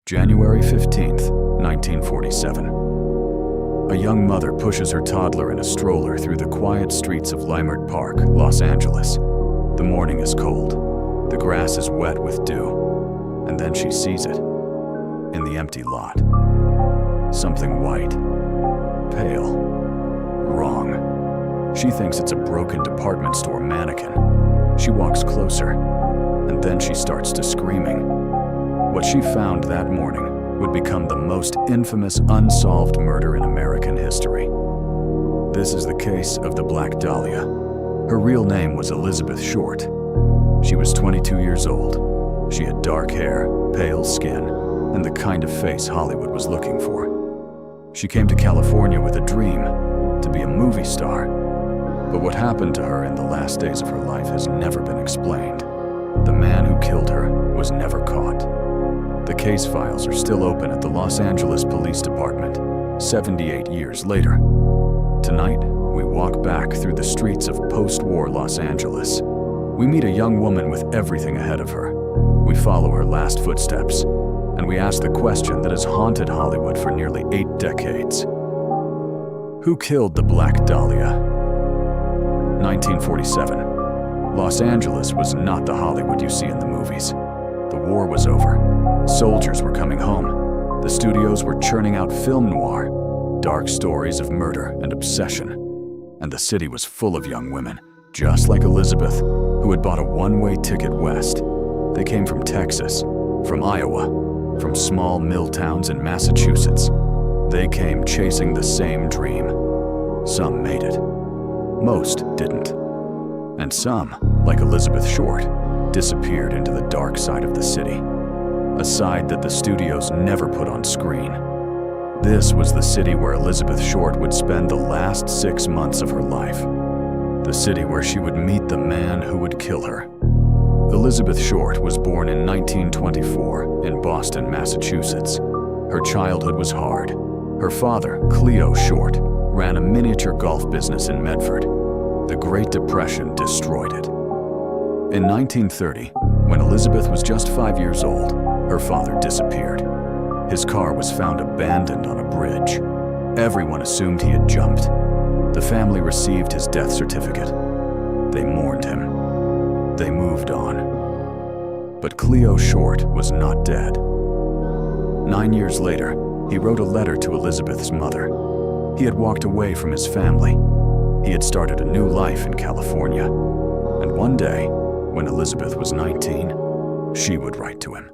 January 15th, 1947. A young mother pushes her toddler in a stroller through the quiet streets of Leimert Park, Los Angeles. The morning is cold. The grass is wet with dew. And then she sees it. In the empty lot. Something white. Pale. Wrong. She thinks it's a broken department store mannequin. She walks closer. And then she starts to screaming. What she found that morning would become the most infamous unsolved murder in American history. This is the case of the Black Dahlia. Her real name was Elizabeth Short. She was 22 years old. She had dark hair, pale skin, and the kind of face Hollywood was looking for. She came to California with a dream, to be a movie star. But what happened to her in the last days of her life has never been explained. The man who killed her was never caught. The case files are still open at the Los Angeles Police Department, 78 years later. Tonight, we walk back through the streets of post-war Los Angeles. We meet a young woman with everything ahead of her. We follow her last footsteps, and we ask the question that has haunted Hollywood for nearly 8 decades. Who killed the Black Dahlia? 1947. Los Angeles was not the Hollywood you see in the movies. The war was over. Soldiers were coming home. The studios were churning out film noir, dark stories of murder and obsession. And the city was full of young women, just like Elizabeth, who had bought a one-way ticket west. They came from Texas, from Iowa, from small mill towns in Massachusetts. They came chasing the same dream. Some made it. Most didn't. And some, like Elizabeth Short, disappeared into the dark side of the city. A side that the studios never put on screen. This was the city where Elizabeth Short would spend the last 6 months of her life. The city where she would meet the man who would kill her. Elizabeth Short was born in 1924 in Boston, Massachusetts. Her childhood was hard. Her father, Cleo Short, ran a miniature golf business in Medford. The Great Depression destroyed it. In 1930, when Elizabeth was just 5 years old, her father disappeared. His car was found abandoned on a bridge. Everyone assumed he had jumped. The family received his death certificate. They mourned him. They moved on. But Cleo Short was not dead. 9 years later, he wrote a letter to Elizabeth's mother. He had walked away from his family. He had started a new life in California. And one day, when Elizabeth was 19, she would write to him.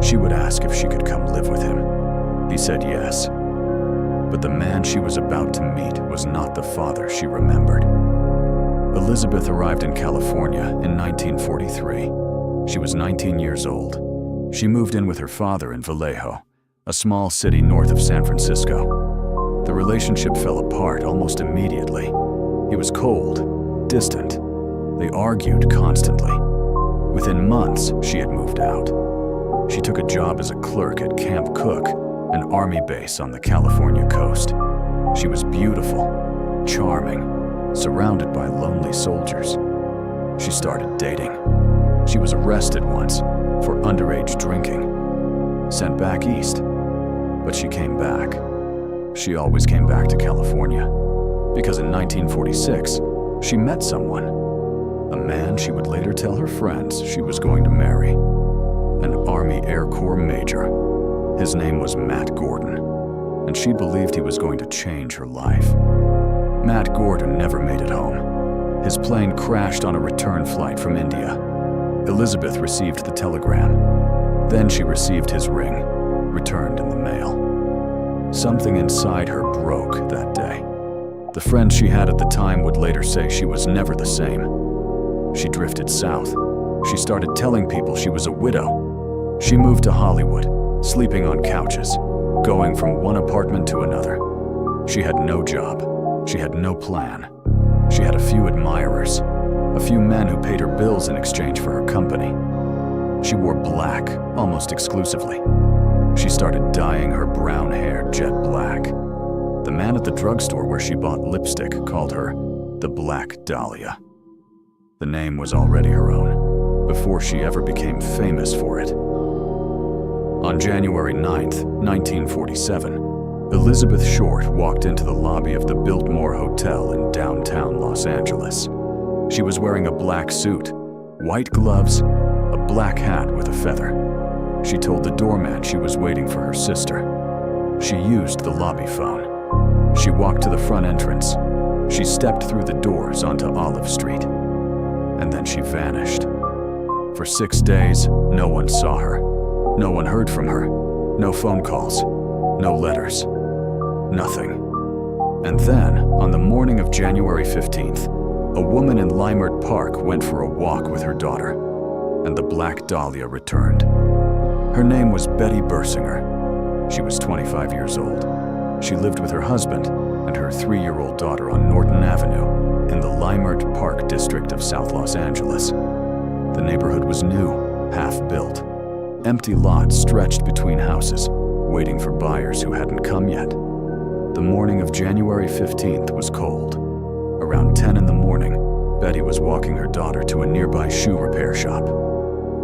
She would ask if she could come live with him. He said yes. But the man she was about to meet was not the father she remembered. Elizabeth arrived in California in 1943. She was 19 years old. She moved in with her father in Vallejo, a small city north of San Francisco. The relationship fell apart almost immediately. He was cold, distant. They argued constantly. Within months, she had moved out. She took a job as a clerk at Camp Cook, an army base on the California coast. She was beautiful, charming, surrounded by lonely soldiers. She started dating. She was arrested once for underage drinking, sent back east. But she came back. She always came back to California, because in 1946, she met someone. A man she would later tell her friends she was going to marry. An Army Air Corps major. His name was Matt Gordon, and she believed he was going to change her life. Matt Gordon never made it home. His plane crashed on a return flight from India. Elizabeth received the telegram. Then she received his ring, returned in the mail. Something inside her broke that day. The friends she had at the time would later say she was never the same. She drifted south. She started telling people she was a widow. She moved to Hollywood, sleeping on couches, going from one apartment to another. She had no job. She had no plan. She had a few admirers, a few men who paid her bills in exchange for her company. She wore black almost exclusively. She started dyeing her brown hair jet black. The man at the drugstore where she bought lipstick called her the Black Dahlia. The name was already her own, before she ever became famous for it. On January 9th, 1947, Elizabeth Short walked into the lobby of the Biltmore Hotel in downtown Los Angeles. She was wearing a black suit, white gloves, a black hat with a feather. She told the doorman she was waiting for her sister. She used the lobby phone. She walked to the front entrance. She stepped through the doors onto Olive Street. And then she vanished. For 6 days, no one saw her. No one heard from her. No phone calls. No letters. Nothing. And then, on the morning of January 15th, a woman in Leimert Park went for a walk with her daughter, and the Black Dahlia returned. Her name was Betty Bersinger. She was 25 years old. She lived with her husband and her 3-year-old daughter on Norton Avenue in the Leimert Park district of South Los Angeles. The neighborhood was new, half-built. Empty lots stretched between houses, waiting for buyers who hadn't come yet. The morning of January 15th was cold. Around 10 in the morning, Betty was walking her daughter to a nearby shoe repair shop.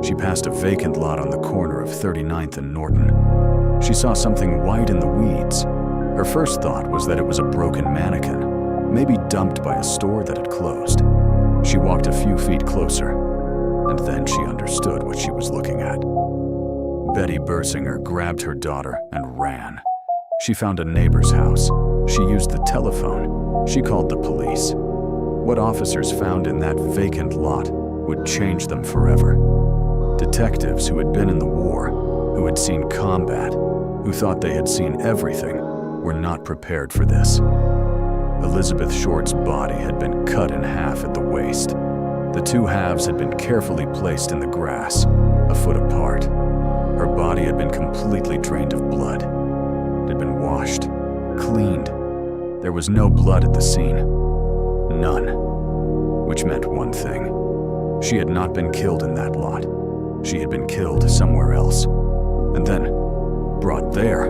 She passed a vacant lot on the corner of 39th and Norton. She saw something white in the weeds. Her first thought was that it was a broken mannequin, maybe dumped by a store that had closed. She walked a few feet closer, and then she understood what she was looking at. Betty Bersinger grabbed her daughter and ran. She found a neighbor's house. She used the telephone. She called the police. What officers found in that vacant lot would change them forever. Detectives who had been in the war, who had seen combat, who thought they had seen everything, were not prepared for this. Elizabeth Short's body had been cut in half at the waist. The two halves had been carefully placed in the grass, a foot apart. Her body had been completely drained of blood. It had been washed, cleaned. There was no blood at the scene. None. Which meant one thing. She had not been killed in that lot. She had been killed somewhere else. And then, brought there.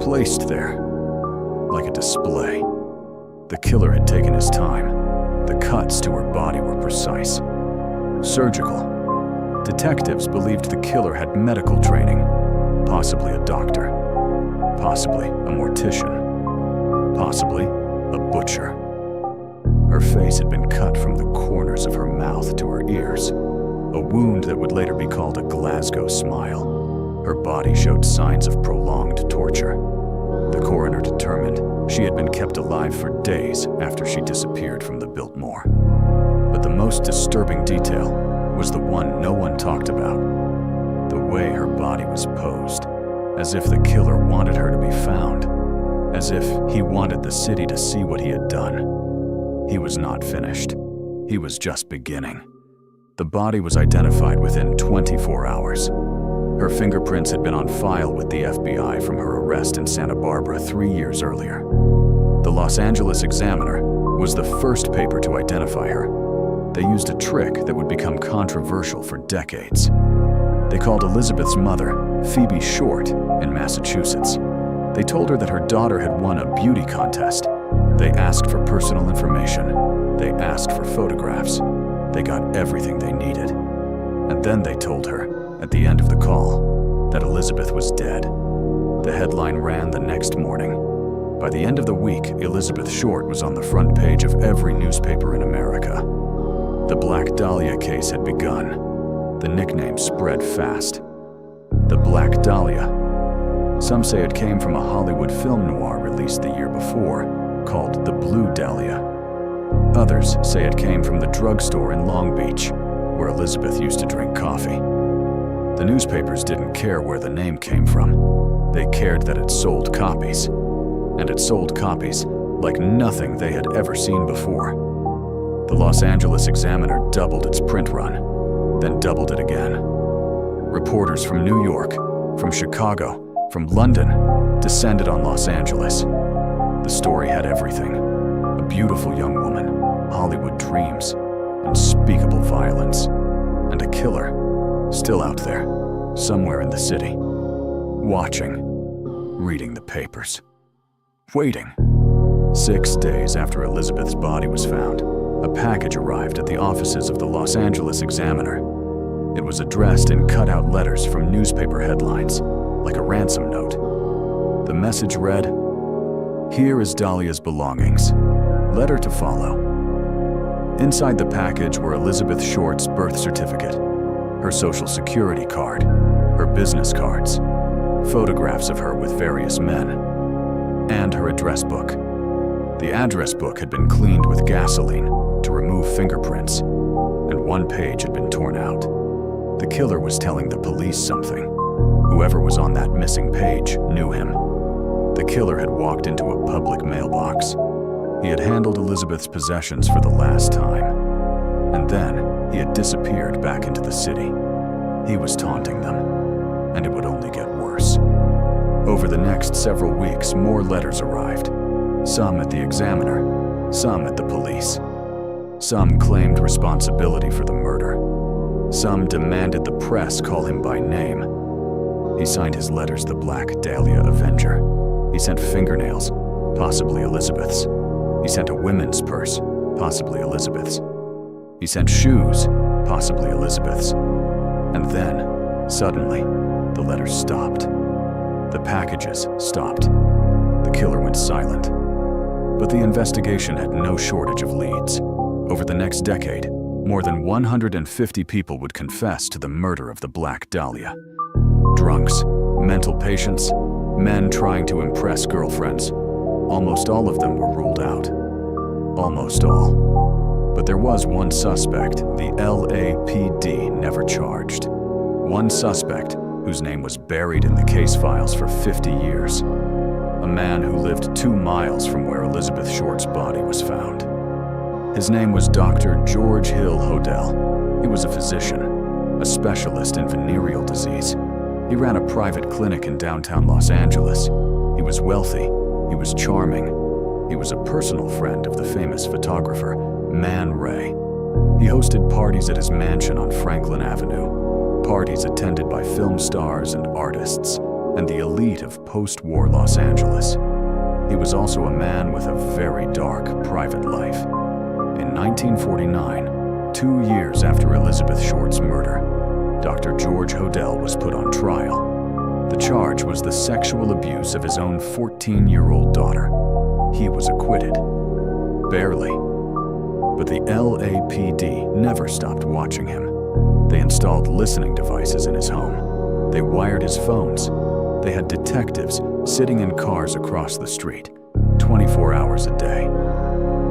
Placed there. Like a display. The killer had taken his time. The cuts to her body were precise. Surgical. Detectives believed the killer had medical training. Possibly a doctor. Possibly a mortician. Possibly a butcher. Her face had been cut from the corners of her mouth to her ears, a wound that would later be called a Glasgow smile. Her body showed signs of prolonged torture. The coroner determined she had been kept alive for days after she disappeared from the Biltmore. But the most disturbing detail was the one no one talked about. The way her body was posed, as if the killer wanted her to be found. As if he wanted the city to see what he had done. He was not finished. He was just beginning. The body was identified within 24 hours. Her fingerprints had been on file with the FBI from her arrest in Santa Barbara 3 years earlier. The Los Angeles Examiner was the first paper to identify her. They used a trick that would become controversial for decades. They called Elizabeth's mother, Phoebe Short, in Massachusetts. They told her that her daughter had won a beauty contest. They asked for personal information. They asked for photographs. They got everything they needed. And then they told her, at the end of the call, that Elizabeth was dead. The headline ran the next morning. By the end of the week, Elizabeth Short was on the front page of every newspaper in America. The Black Dahlia case had begun. The nickname spread fast. The Black Dahlia. Some say it came from a Hollywood film noir released the year before, called The Blue Dahlia. Others say it came from the drugstore in Long Beach, where Elizabeth used to drink coffee. The newspapers didn't care where the name came from. They cared that it sold copies. And it sold copies like nothing they had ever seen before. The Los Angeles Examiner doubled its print run, then doubled it again. Reporters from New York, from Chicago, from London descended on Los Angeles. The story had everything. A beautiful young woman, Hollywood dreams, unspeakable violence, and a killer still out there, somewhere in the city, watching, reading the papers, waiting. 6 days after Elizabeth's body was found, a package arrived at the offices of the Los Angeles Examiner. It was addressed in cut-out letters from newspaper headlines, like a ransom note. The message read, "Here is Dahlia's belongings. Letter to follow." Inside the package were Elizabeth Short's birth certificate, her social security card, her business cards, photographs of her with various men, and her address book. The address book had been cleaned with gasoline to remove fingerprints, and one page had been torn out. The killer was telling the police something. Whoever was on that missing page knew him. The killer had walked into a public mailbox. He had handled Elizabeth's possessions for the last time, and then he had disappeared back into the city. He was taunting them, and it would only get worse. Over the next several weeks, more letters arrived, some at the Examiner, some at the police. Some claimed responsibility for the murder. Some demanded the press call him by name. He signed his letters the Black Dahlia Avenger. He sent fingernails, possibly Elizabeth's. He sent a women's purse, possibly Elizabeth's. He sent shoes, possibly Elizabeth's. And then, suddenly, the letters stopped. The packages stopped. The killer went silent. But the investigation had no shortage of leads. Over the next decade, more than 150 people would confess to the murder of the Black Dahlia. Drunks, mental patients, men trying to impress girlfriends. Almost all of them were ruled out. Almost all. But there was one suspect the LAPD never charged. One suspect whose name was buried in the case files for 50 years. A man who lived 2 miles from where Elizabeth Short's body was found. His name was Dr. George Hill Hodel. He was a physician, a specialist in venereal disease. He ran a private clinic in downtown Los Angeles. He was wealthy. He was charming. He was a personal friend of the famous photographer, Man Ray. He hosted parties at his mansion on Franklin Avenue, parties attended by film stars and artists, and the elite of post-war Los Angeles. He was also a man with a very dark private life. In 1949, 2 years after Elizabeth Short's murder, Dr. George Hodel was put on trial. The charge was the sexual abuse of his own 14-year-old daughter. He was acquitted. Barely. But the LAPD never stopped watching him. They installed listening devices in his home. They wired his phones. They had detectives sitting in cars across the street, 24 hours a day.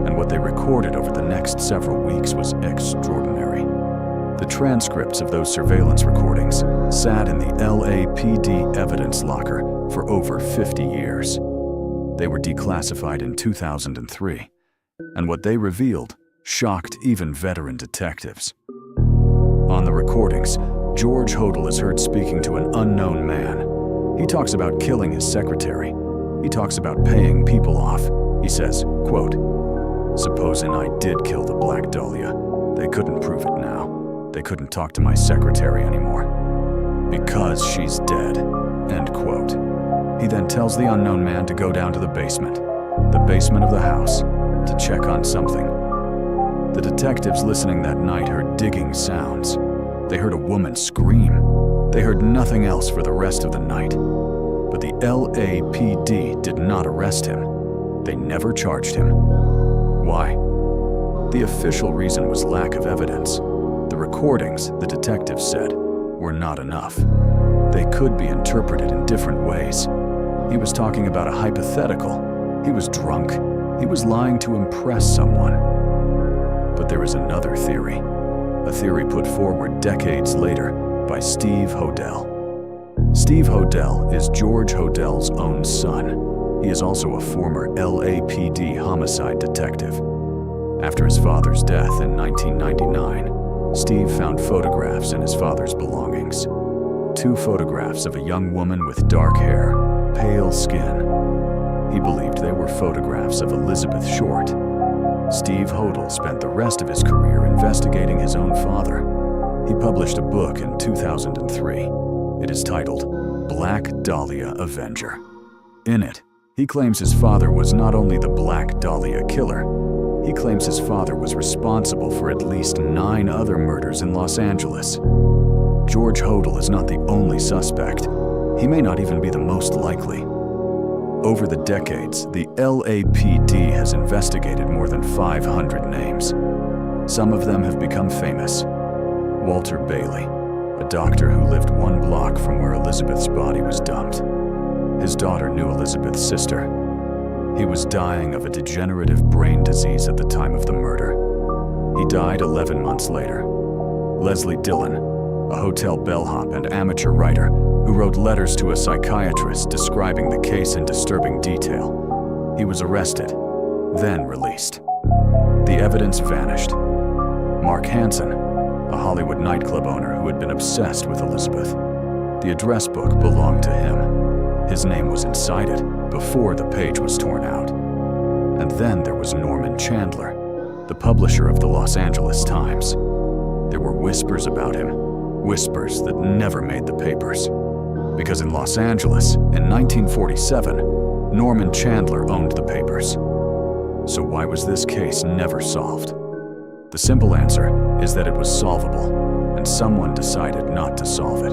And what they recorded over the next several weeks was extraordinary. The transcripts of those surveillance recordings sat in the LAPD evidence locker for over 50 years. They were declassified in 2003, and what they revealed shocked even veteran detectives. On the recordings, George Hodel is heard speaking to an unknown man. He talks about killing his secretary. He talks about paying people off. He says, quote, "Supposing I did kill the Black Dahlia, they couldn't prove it now. They couldn't talk to my secretary anymore. Because she's dead," end quote. He then tells the unknown man to go down to the basement of the house, to check on something. The detectives listening that night heard digging sounds. They heard a woman scream. They heard nothing else for the rest of the night. But the LAPD did not arrest him. They never charged him. Why? The official reason was lack of evidence. The recordings, the detectives said, were not enough. They could be interpreted in different ways. He was talking about a hypothetical. He was drunk. He was lying to impress someone. But there is another theory, a theory put forward decades later by Steve Hodel. Steve Hodel is George Hodel's own son. He is also a former LAPD homicide detective. After his father's death in 1999, Steve found photographs in his father's belongings. 2 photographs of a young woman with dark hair, pale skin. He believed they were photographs of Elizabeth Short. Steve Hodel spent the rest of his career investigating his own father. He published a book in 2003. It is titled Black Dahlia Avenger. In it, he claims his father was not only the Black Dahlia killer, he claims his father was responsible for at least 9 other murders in Los Angeles. George Hodel is not the only suspect. He may not even be the most likely. Over the decades, the LAPD has investigated more than 500 names. Some of them have become famous. Walter Bailey, a doctor who lived 1 block from where Elizabeth's body was dumped. His daughter knew Elizabeth's sister. He was dying of a degenerative brain disease at the time of the murder. He died 11 months later. Leslie Dillon, a hotel bellhop and amateur writer who wrote letters to a psychiatrist describing the case in disturbing detail. He was arrested, then released. The evidence vanished. Mark Hansen, a Hollywood nightclub owner who had been obsessed with Elizabeth. The address book belonged to him. His name was inside it before the page was torn out. And then there was Norman Chandler, the publisher of the Los Angeles Times. There were whispers about him, whispers that never made the papers. Because in Los Angeles, in 1947, Norman Chandler owned the papers. So why was this case never solved? The simple answer is that it was solvable, and someone decided not to solve it.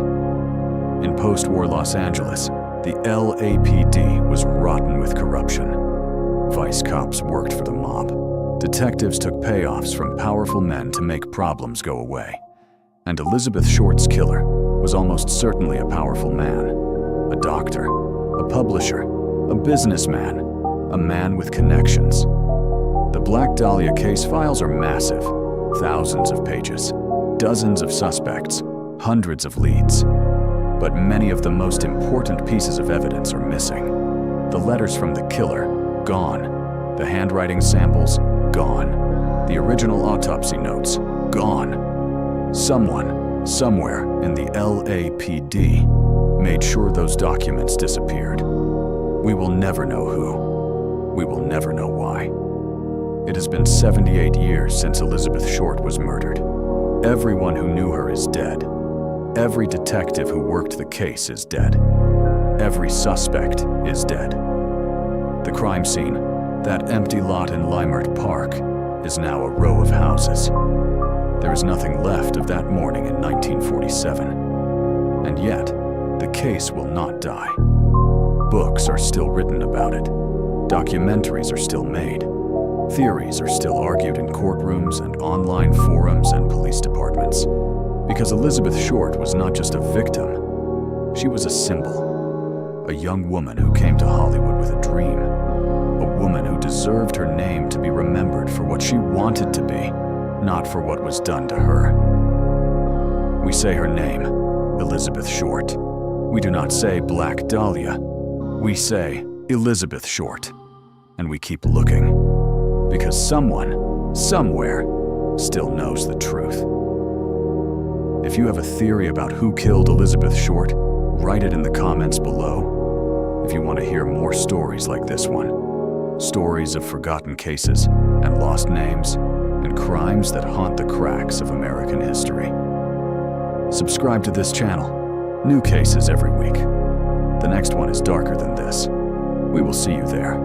In post-war Los Angeles, the LAPD was rotten with corruption. Vice cops worked for the mob. Detectives took payoffs from powerful men to make problems go away. And Elizabeth Short's killer was almost certainly a powerful man. A doctor, a publisher, a businessman, a man with connections. The Black Dahlia case files are massive. Thousands of pages, dozens of suspects, hundreds of leads. But many of the most important pieces of evidence are missing. The letters from the killer, gone. The handwriting samples, gone. The original autopsy notes, gone. Someone, somewhere in the LAPD, made sure those documents disappeared. We will never know who. We will never know why. It has been 78 years since Elizabeth Short was murdered. Everyone who knew her is dead. Every detective who worked the case is dead. Every suspect is dead. The crime scene, that empty lot in Leimert Park, is now a row of houses. There is nothing left of that morning in 1947. And yet, the case will not die. Books are still written about it. Documentaries are still made. Theories are still argued in courtrooms and online forums and police departments. Because Elizabeth Short was not just a victim, she was a symbol. A young woman who came to Hollywood with a dream. A woman who deserved her name to be remembered for what she wanted to be, not for what was done to her. We say her name, Elizabeth Short. We do not say Black Dahlia. We say Elizabeth Short. And we keep looking. Because someone, somewhere, still knows the truth. If you have a theory about who killed Elizabeth Short, write it in the comments below. If you want to hear more stories like this one, stories of forgotten cases and lost names and crimes that haunt the cracks of American history. Subscribe to this channel. New cases every week. The next one is darker than this. We will see you there.